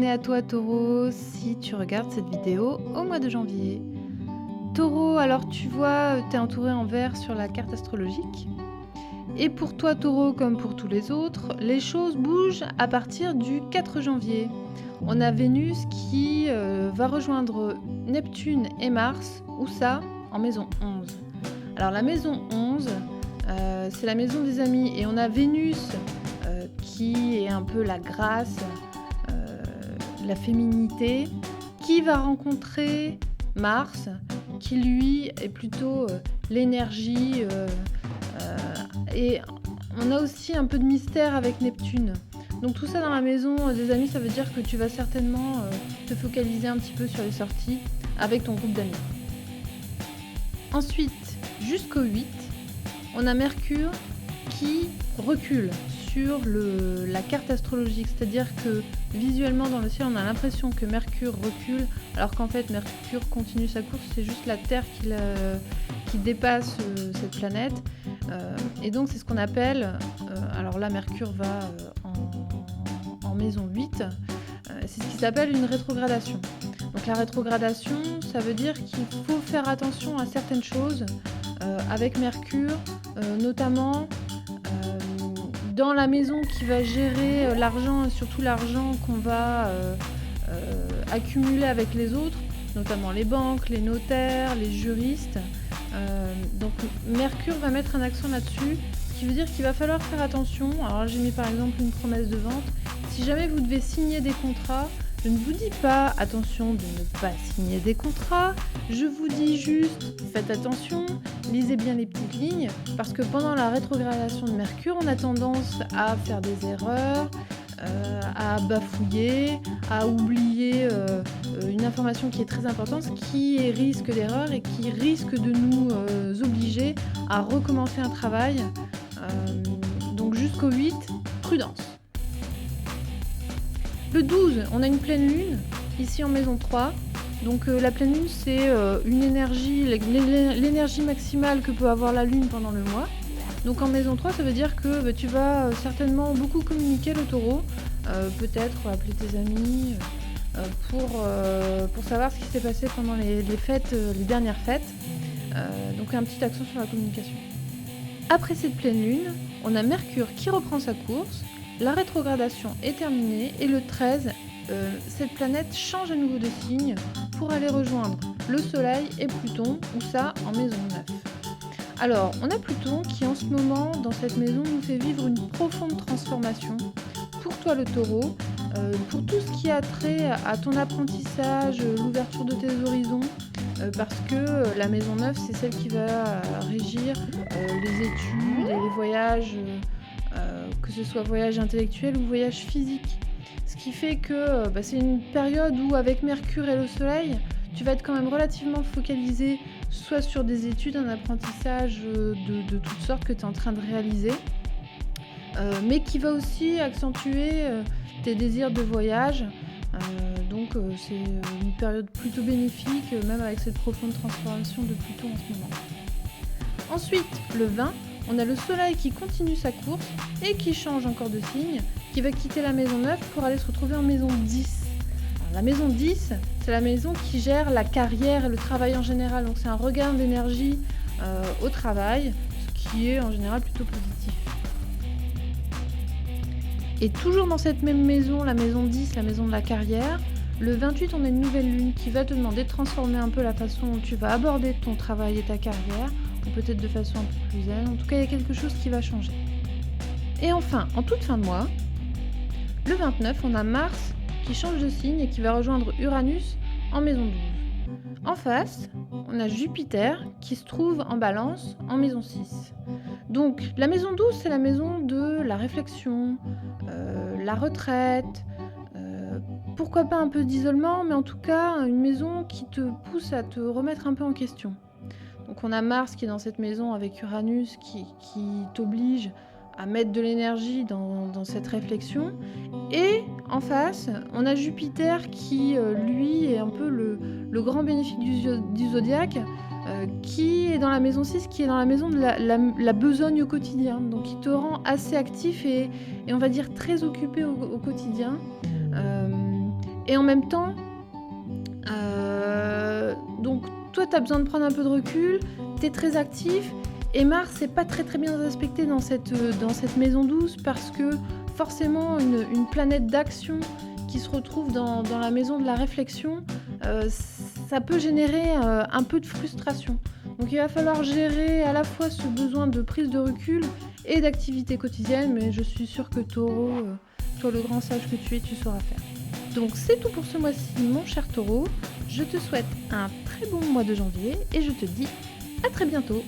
année à toi Taureau, si tu regardes cette vidéo au mois de janvier. Taureau, alors tu vois, tu es entouré en vert sur la carte astrologique. Et pour toi Taureau, comme pour tous les autres, les choses bougent à partir du 4 janvier. On a Vénus qui va rejoindre Neptune et Mars, où ça? En maison 11. Alors la maison 11, c'est la maison des amis, et on a Vénus qui est un peu la grâce, la féminité, qui va rencontrer Mars, qui lui est plutôt l'énergie, et on a aussi un peu de mystère avec Neptune. Donc tout ça dans la maison des amis, ça veut dire que tu vas certainement te focaliser un petit peu sur les sorties avec ton groupe d'amis. Ensuite, jusqu'au 8, on a Mercure qui recule sur la carte astrologique, c'est-à-dire que visuellement dans le ciel on a l'impression que Mercure recule alors qu'en fait Mercure continue sa course, c'est juste la Terre qui dépasse cette planète, et donc c'est ce qu'on appelle, alors là Mercure va en maison 8, c'est ce qui s'appelle une rétrogradation. Donc la rétrogradation, ça veut dire qu'il faut faire attention à certaines choses avec Mercure, notamment dans la maison qui va gérer l'argent, et surtout l'argent qu'on va accumuler avec les autres, notamment les banques, les notaires, les juristes. Donc Mercure va mettre un accent là-dessus, ce qui veut dire qu'il va falloir faire attention. Alors là, j'ai mis par exemple une promesse de vente. Si jamais vous devez signer des contrats, je ne vous dis pas attention de ne pas signer des contrats, je vous dis juste faites attention, lisez bien les petites lignes, parce que pendant la rétrogradation de Mercure, on a tendance à faire des erreurs, à bafouiller, à oublier une information qui est très importante, ce qui est risque d'erreur et qui risque de nous obliger à recommencer un travail. Donc jusqu'au 8, prudence. Le 12, on a une pleine lune, ici en maison 3. Donc la pleine lune, c'est une énergie, l'énergie maximale que peut avoir la lune pendant le mois. Donc en maison 3, ça veut dire que tu vas certainement beaucoup communiquer le taureau, peut-être appeler tes amis pour savoir ce qui s'est passé pendant les fêtes, les dernières fêtes. Donc un petit accent sur la communication. Après cette pleine lune, on a Mercure qui reprend sa course. La rétrogradation est terminée et le 13, cette planète change à nouveau de signe pour aller rejoindre le Soleil et Pluton, ou ça en maison 9. Alors, on a Pluton qui en ce moment, dans cette maison, nous fait vivre une profonde transformation. Pour toi le taureau, pour tout ce qui a trait à ton apprentissage, l'ouverture de tes horizons, parce que la maison 9, c'est celle qui va régir les études et les voyages, que ce soit voyage intellectuel ou voyage physique. Ce qui fait que c'est une période où avec Mercure et le Soleil, tu vas être quand même relativement focalisé soit sur des études, un apprentissage de toutes sortes que tu es en train de réaliser, mais qui va aussi accentuer tes désirs de voyage. Donc c'est une période plutôt bénéfique, même avec cette profonde transformation de Pluton en ce moment. Ensuite, le 20, on a le Soleil qui continue sa course et qui change encore de signe, qui va quitter la maison 9 pour aller se retrouver en maison 10. Alors, la maison 10, c'est la maison qui gère la carrière et le travail en général, donc c'est un regain d'énergie au travail, ce qui est en général plutôt positif. Et toujours dans cette même maison, la maison 10, la maison de la carrière, le 28, on a une nouvelle lune qui va te demander de transformer un peu la façon dont tu vas aborder ton travail et ta carrière, ou peut-être de façon un peu plus zen. En tout cas, il y a quelque chose qui va changer. Et enfin, en toute fin de mois, le 29, on a Mars qui change de signe et qui va rejoindre Uranus en maison 12. En face, on a Jupiter qui se trouve en Balance en maison 6. Donc la maison 12, c'est la maison de la réflexion, la retraite, pourquoi pas un peu d'isolement, mais en tout cas une maison qui te pousse à te remettre un peu en question. Donc on a Mars qui est dans cette maison avec Uranus qui t'oblige à mettre de l'énergie dans cette réflexion. Et en face, on a Jupiter qui, lui, est un peu le grand bénéfique du zodiaque, qui est dans la maison 6, qui est dans la maison de la besogne au quotidien. Donc il te rend assez actif et on va dire très occupé au quotidien. Et en même temps, donc toi, tu as besoin de prendre un peu de recul, tu es très actif, et Mars n'est pas très très bien respecté dans cette maison douce, parce que forcément, une planète d'action qui se retrouve dans la maison de la réflexion, ça peut générer un peu de frustration. Donc il va falloir gérer à la fois ce besoin de prise de recul et d'activité quotidienne, mais je suis sûre que Taureau, toi le grand sage que tu es, tu sauras faire. Donc c'est tout pour ce mois-ci, mon cher Taureau. Je te souhaite un très bon mois de janvier et je te dis à très bientôt.